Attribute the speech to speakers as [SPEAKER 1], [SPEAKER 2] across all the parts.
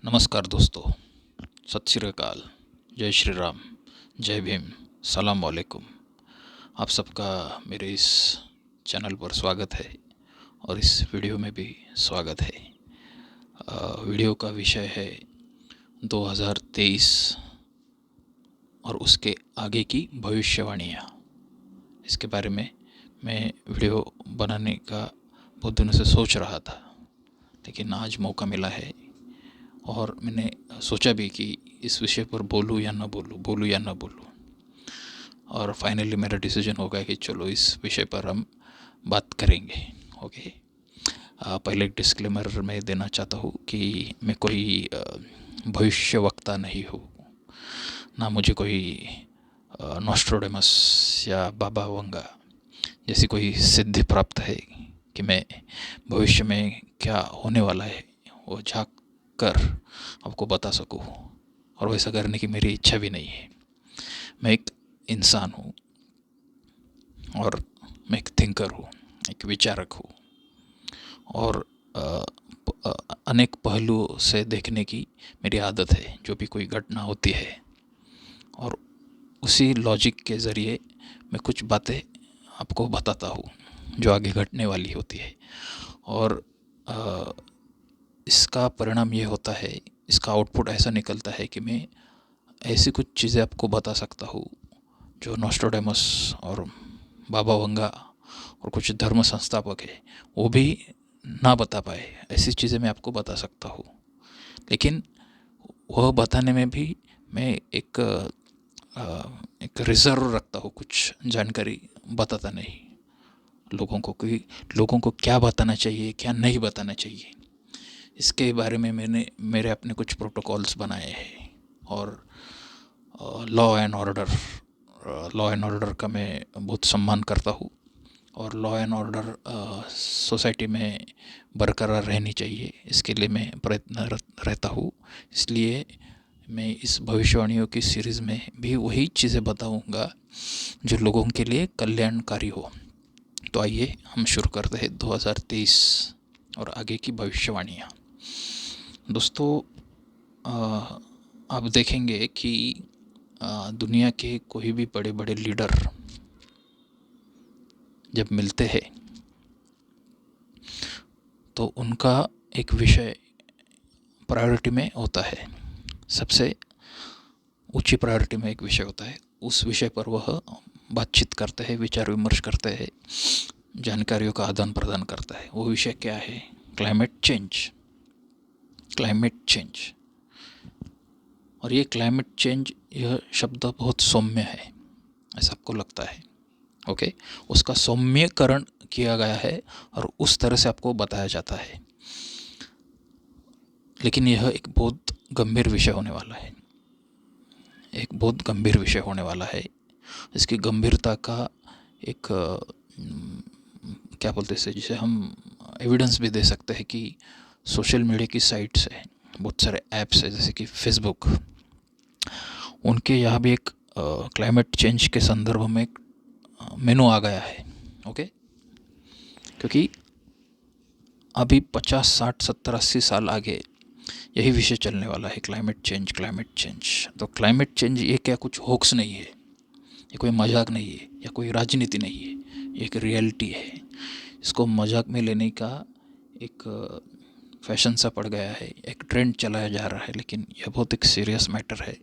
[SPEAKER 1] नमस्कार दोस्तों, सत श्री अकाल, जय श्री राम, जय भीम, सलाम वालेकुम। आप सबका मेरे इस चैनल पर स्वागत है और इस वीडियो में भी स्वागत है। वीडियो का विषय है 2023 और उसके आगे की भविष्यवाणियाँ। इसके बारे में मैं वीडियो बनाने का बहुत दिनों से सोच रहा था, लेकिन आज मौका मिला है और मैंने सोचा भी कि इस विषय पर बोलूँ या ना बोलूँ, और फाइनली मेरा डिसीजन हो गया कि चलो इस विषय पर हम बात करेंगे। ओके। पहले एक डिस्क्लेमर मैं देना चाहता हूँ कि मैं कोई भविष्यवक्ता नहीं हूँ, ना मुझे कोई नॉस्ट्रोडेमस या बाबा वंगा जैसी कोई सिद्धि प्राप्त है कि मैं भविष्य में क्या होने वाला है वो झाँक कर आपको बता सकूँ, और वैसा करने की मेरी इच्छा भी नहीं है। मैं एक इंसान हूँ और मैं एक थिंकर हूँ, एक विचारक हूँ, और अनेक पहलुओं से देखने की मेरी आदत है। जो भी कोई घटना होती है और उसी लॉजिक के ज़रिए मैं कुछ बातें आपको बताता हूँ जो आगे घटने वाली होती है, और इसका परिणाम ये होता है, इसका आउटपुट ऐसा निकलता है कि मैं ऐसी कुछ चीज़ें आपको बता सकता हूँ जो नॉस्ट्रोडेमस और बाबा वंगा और कुछ धर्म संस्थापक है वो भी ना बता पाए। ऐसी चीज़ें मैं आपको बता सकता हूँ, लेकिन वह बताने में भी मैं एक रिजर्व रखता हूँ। कुछ जानकारी बताता नहीं लोगों को कि लोगों को क्या बताना चाहिए, क्या नहीं बताना चाहिए। इसके बारे में मैंने मेरे अपने कुछ प्रोटोकॉल्स बनाए हैं, और लॉ एंड ऑर्डर का मैं बहुत सम्मान करता हूँ, और लॉ एंड ऑर्डर सोसाइटी में बरकरार रहनी चाहिए, इसके लिए मैं प्रयत्नरत रहता हूँ। इसलिए मैं इस भविष्यवाणियों की सीरीज़ में भी वही चीज़ें बताऊँगा जो लोगों के लिए कल्याणकारी हो। तो आइए हम शुरू करते हैं 2023 और आगे की भविष्यवाणियाँ। दोस्तों, आप देखेंगे कि दुनिया के कोई भी बड़े बड़े लीडर जब मिलते हैं तो उनका एक विषय प्रायोरिटी में होता है। सबसे ऊंची प्रायोरिटी में एक विषय होता है, उस विषय पर वह बातचीत करते हैं, विचार विमर्श करते हैं, जानकारियों का आदान प्रदान करता है। वो विषय क्या है? Climate change. Climate change. और ये क्लाइमेट चेंज, यह शब्द बहुत सौम्य है, ऐसा आपको लगता है। ओके। उसका सौम्यकरण किया गया है और उस तरह से आपको बताया जाता है, लेकिन यह एक बहुत गंभीर विषय होने वाला है। एक बहुत गंभीर विषय होने वाला है। इसकी गंभीरता का एक क्या बोलते हैं, जिसे हम एविडेंस भी दे सकते हैं कि सोशल मीडिया की साइट्स है, बहुत सारे ऐप्स है जैसे कि फेसबुक, उनके यहाँ भी एक क्लाइमेट चेंज के संदर्भ में एक मेनू आ गया है। ओके। क्योंकि अभी 50, 60, 70, 80 साल आगे यही विषय चलने वाला है, क्लाइमेट चेंज, क्लाइमेट चेंज। तो क्लाइमेट चेंज ये क्या कुछ होक्स नहीं है, ये कोई मजाक नहीं है, या कोई राजनीति नहीं है, ये एक रियलिटी है। इसको मजाक में लेने का एक फैशन सा पड़ गया है, एक ट्रेंड चलाया जा रहा है, लेकिन यह बहुत एक सीरियस मैटर है।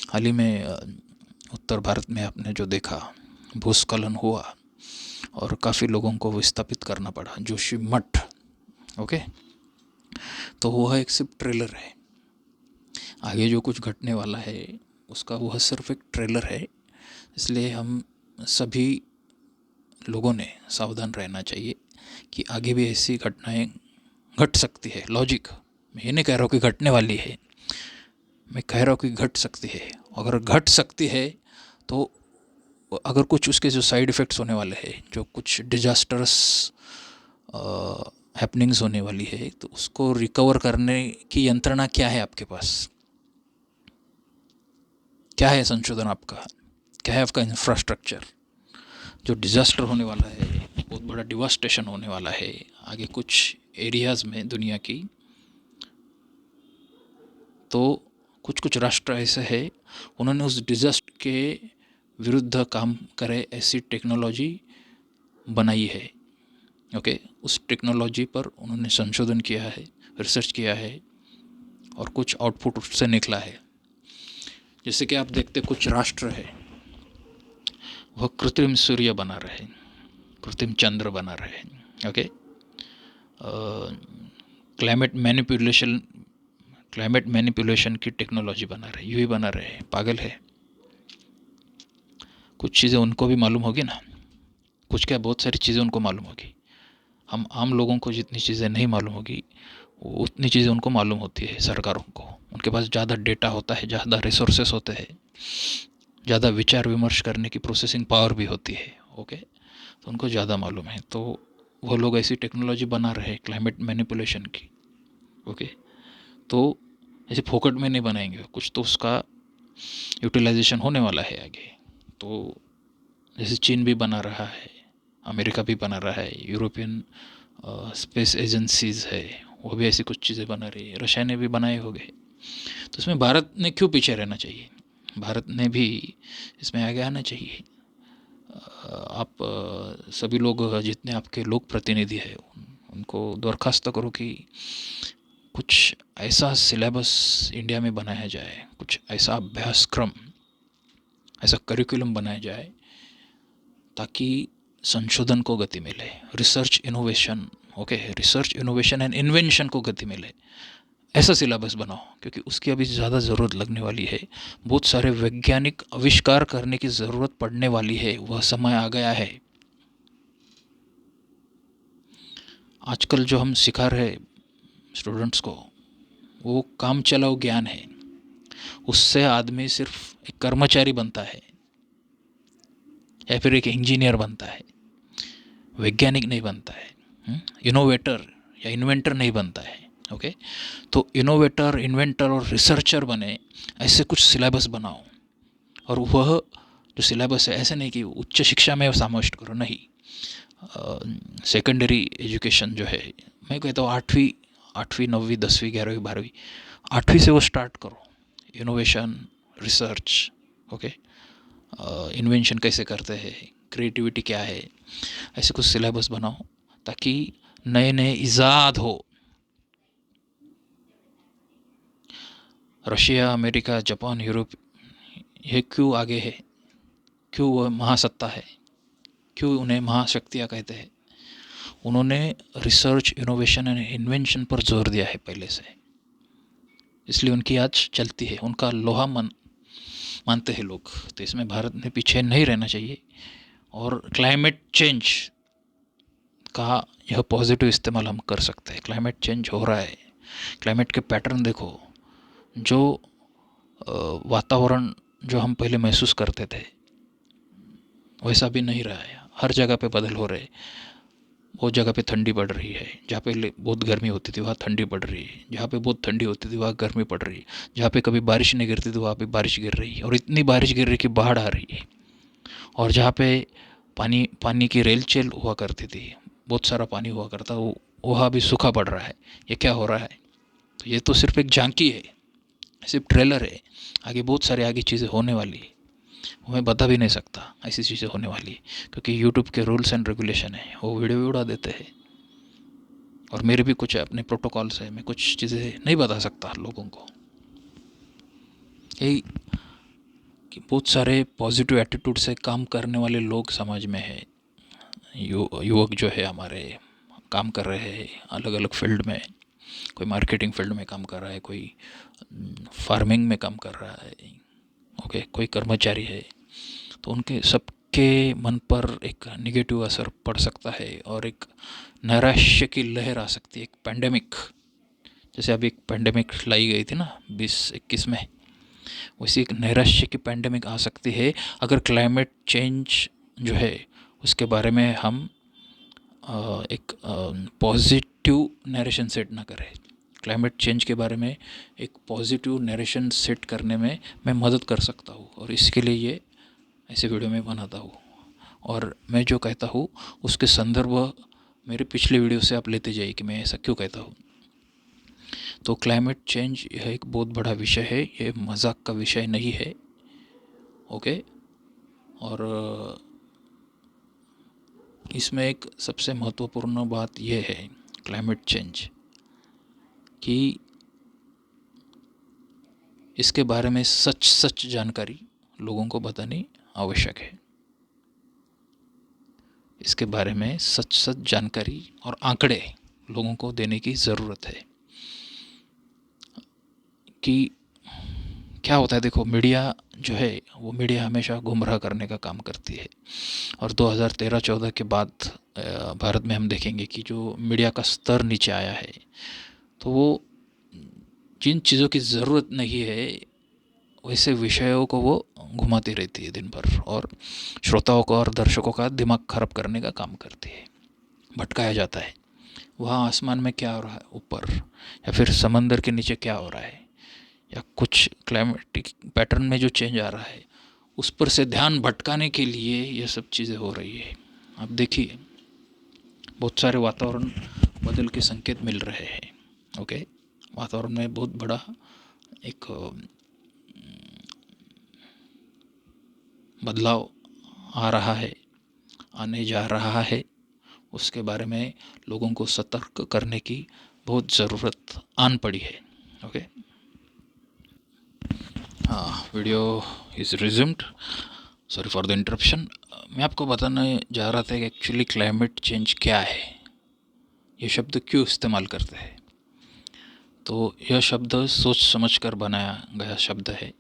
[SPEAKER 1] हाल ही में उत्तर भारत में आपने जो देखा, भूस्खलन हुआ और काफ़ी लोगों को विस्थापित करना पड़ा, जोशीमठ। ओके। तो वह एक सिर्फ ट्रेलर है, आगे जो कुछ घटने वाला है उसका वह सिर्फ एक ट्रेलर है। इसलिए हम सभी लोगों ने सावधान रहना चाहिए कि आगे भी ऐसी घटनाएं घट सकती है। लॉजिक, मैं ये नहीं कह रहा हूँ कि घटने वाली है, मैं कह रहा हूँ कि घट सकती है। अगर घट सकती है तो अगर कुछ उसके जो साइड इफ़ेक्ट्स होने वाले हैं, जो कुछ डिजास्टरस हैपनिंग्स होने वाली है, तो उसको रिकवर करने की यंत्रणा क्या है आपके पास? क्या है संशोधन आपका? क्या है आपका इंफ्रास्ट्रक्चर? जो डिज़ास्टर होने वाला है, बहुत बड़ा डिवास्टेशन होने वाला है आगे कुछ एरियाज़ में दुनिया की, तो कुछ कुछ राष्ट्र ऐसे हैं उन्होंने उस डिजास्टर के विरुद्ध काम करे ऐसी टेक्नोलॉजी बनाई है। ओके, उस टेक्नोलॉजी पर उन्होंने संशोधन किया है, रिसर्च किया है और कुछ आउटपुट उससे निकला है। जैसे कि आप देखते कुछ राष्ट्र है वह कृत्रिम सूर्य बना रहे हैं, कृत्रिम चंद्र बना रहे हैं। ओके, क्लाइमेट मैनिपुलेशन की टेक्नोलॉजी बना रहे, यूं ही बना रहे हैं, पागल है। कुछ चीज़ें उनको भी मालूम होगी ना, कुछ क्या बहुत सारी चीज़ें उनको मालूम होगी। हम आम लोगों को जितनी चीज़ें नहीं मालूम होगी उतनी चीज़ें उनको मालूम होती है। सरकारों को उनके पास ज़्यादा डेटा होता है, ज़्यादा रिसोर्सेस होते हैं, ज़्यादा विचार विमर्श करने की प्रोसेसिंग पावर भी होती है। ओके, तो उनको ज़्यादा मालूम है, तो वो लोग ऐसी टेक्नोलॉजी बना रहे हैं क्लाइमेट मैनिपुलेशन की। ओके, तो ऐसे फोकट में नहीं बनाएंगे, कुछ तो उसका यूटिलाइजेशन होने वाला है आगे। तो जैसे चीन भी बना रहा है, अमेरिका भी बना रहा है, यूरोपियन स्पेस एजेंसीज है वो भी ऐसी कुछ चीज़ें बना रही है, रशिया ने भी बनाए होंगे। तो इसमें भारत ने क्यों पीछे रहना चाहिए? भारत ने भी इसमें आगे आना चाहिए। आप सभी लोग जितने आपके लोक प्रतिनिधि हैं उनको दरखास्त करो कि कुछ ऐसा सिलेबस इंडिया में बनाया जाए, कुछ ऐसा अभ्यासक्रम, ऐसा करिकुलम बनाया जाए ताकि संशोधन को गति मिले, research innovation. Okay, research innovation and invention को गति मिले, ऐसा सिलेबस बनाओ, क्योंकि उसकी अभी ज़्यादा ज़रूरत लगने वाली है। बहुत सारे वैज्ञानिक आविष्कार करने की ज़रूरत पड़ने वाली है, वह समय आ गया है। आजकल जो हम सिखा रहे स्टूडेंट्स को वो काम चलाओ ज्ञान है, उससे आदमी सिर्फ एक कर्मचारी बनता है या फिर एक इंजीनियर बनता है, वैज्ञानिक नहीं बनता है, इनोवेटर या इन्वेंटर नहीं बनता है। ओके, तो इनोवेटर, इन्वेंटर और रिसर्चर बने, ऐसे कुछ सिलेबस बनाओ। और वह जो सिलेबस है ऐसे नहीं कि उच्च शिक्षा में समाविष्ट करो, नहीं, सेकेंडरी एजुकेशन जो है, मैं कहता हूँ आठवीं 9वीं 10वीं 11वीं 12वीं, 8वीं से वो स्टार्ट करो। इनोवेशन, रिसर्च, ओके, इन्वेंशन कैसे करते हैं, क्रिएटिविटी क्या है, ऐसे कुछ सिलेबस बनाओ ताकि नए नए इजाद हो। रशिया, अमेरिका, जापान, यूरोप, ये क्यों आगे है? क्यों वह महासत्ता है? क्यों उन्हें महाशक्तियाँ कहते हैं? उन्होंने रिसर्च, इनोवेशन एंड इन्वेंशन पर जोर दिया है पहले से, इसलिए उनकी आज चलती है, उनका लोहा मानते हैं लोग। तो इसमें भारत ने पीछे नहीं रहना चाहिए। और क्लाइमेट चेंज का यह पॉजिटिव इस्तेमाल हम कर सकते हैं। क्लाइमेट चेंज हो रहा है, क्लाइमेट के पैटर्न देखो, जो वातावरण जो हम पहले महसूस करते थे वैसा भी नहीं रहा है, हर जगह पे बदल हो रहे। बहुत जगह पे ठंडी पड़ रही है, जहाँ पे बहुत गर्मी होती थी वहाँ ठंडी पड़ रही है, जहाँ पे बहुत ठंडी होती थी वहाँ गर्मी पड़ रही है, जहाँ पे कभी बारिश नहीं गिरती थी वहाँ पे बारिश गिर रही है, और इतनी बारिश गिर रही कि बाढ़ आ रही है। और जहाँ पे पानी की रेलचेल हुआ करती थी, बहुत सारा पानी हुआ करता, वो वहाँ भी सूखा पड़ रहा है। ये क्या हो रहा है? तो ये तो सिर्फ एक झांकी है, सिर्फ ट्रेलर है, आगे बहुत सारी आगे चीज़ें होने वाली है, वो मैं बता भी नहीं सकता ऐसी चीज़ें होने वाली है, क्योंकि यूट्यूब के रूल्स एंड रेगुलेशन है, वो वीडियो भी उड़ा देते हैं। और मेरे भी कुछ अपने प्रोटोकॉल्स है, मैं कुछ चीज़ें नहीं बता सकता लोगों को। यही कि बहुत सारे पॉजिटिव एटीट्यूड से काम करने वाले लोग समाज में है। युवक जो है हमारे काम कर रहे हैं अलग अलग फील्ड में, कोई मार्केटिंग फील्ड में काम कर रहा है, कोई फार्मिंग में काम कर रहा है, ओके, कोई कर्मचारी है। तो उनके सबके मन पर एक निगेटिव असर पड़ सकता है और एक नैराश्य की लहर आ सकती है, एक पैंडेमिक। जैसे अभी एक पैंडेमिक लाई गई थी ना 2021 में, वैसी एक नैराश्य की पैंडेमिक आ सकती है अगर क्लाइमेट चेंज जो है उसके बारे में हम एक पॉजिटिव नरेशन सेट ना करें। क्लाइमेट चेंज के बारे में एक पॉजिटिव नरेशन सेट करने में मैं मदद कर सकता हूँ, और इसके लिए ये ऐसे वीडियो में बनाता हूँ। और मैं जो कहता हूँ उसके संदर्भ मेरे पिछले वीडियो से आप लेते जाइए कि मैं ऐसा क्यों कहता हूँ। तो क्लाइमेट चेंज यह एक बहुत बड़ा विषय है, ये मजाक का विषय नहीं है। ओके। और इसमें एक सबसे महत्वपूर्ण बात यह है क्लाइमेट चेंज कि इसके बारे में सच जानकारी लोगों को बतानी आवश्यक है। इसके बारे में सच जानकारी और आंकड़े लोगों को देने की ज़रूरत है कि क्या होता है। देखो, मीडिया जो है वो मीडिया हमेशा गुमराह करने का काम करती है। और 2013-14 के बाद भारत में हम देखेंगे कि जो मीडिया का स्तर नीचे आया है, तो वो जिन चीज़ों की ज़रूरत नहीं है वैसे विषयों को वो घुमाती रहती है दिन भर, और श्रोताओं को और दर्शकों का दिमाग खराब करने का काम करती है। भटकाया जाता है, वहाँ आसमान में क्या हो रहा है ऊपर, या फिर समंदर के नीचे क्या हो रहा है, या कुछ क्लाइमेटिक पैटर्न में जो चेंज आ रहा है उस पर से ध्यान भटकाने के लिए ये सब चीज़ें हो रही है। आप देखिए, बहुत सारे वातावरण बदल के संकेत मिल रहे हैं। ओके, वातावरण में बहुत बड़ा एक बदलाव आ रहा है, आने जा रहा है। उसके बारे में लोगों को सतर्क करने की बहुत ज़रूरत आन पड़ी है। ओके। हाँ, video is resumed. Sorry for the interruption. मैं आपको बताने जा रहा था कि एक्चुअली क्लाइमेट चेंज क्या है, ये शब्द क्यों इस्तेमाल करते हैं। तो यह शब्द सोच समझ कर बनाया गया शब्द है,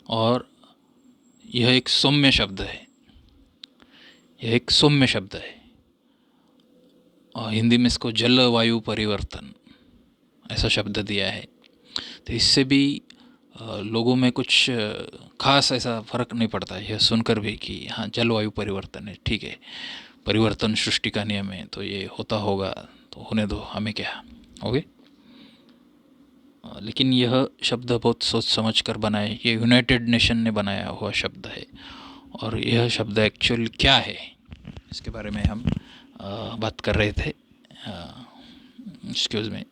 [SPEAKER 1] और यह एक सौम्य शब्द है। यह एक सौम्य शब्द है, और हिंदी में इसको जलवायु परिवर्तन ऐसा शब्द दिया है। तो इससे भी लोगों में कुछ खास ऐसा फ़र्क नहीं पड़ता है, यह सुनकर भी कि हाँ, जलवायु परिवर्तन है, ठीक है, परिवर्तन सृष्टि का नियम है, तो ये होता होगा, तो होने दो, हमें क्या। ओके। लेकिन यह शब्द बहुत सोच समझ कर बनाए, ये यूनाइटेड नेशन ने बनाया हुआ शब्द है। और यह शब्द एक्चुअल क्या है इसके बारे में हम बात कर रहे थे। Excuse me,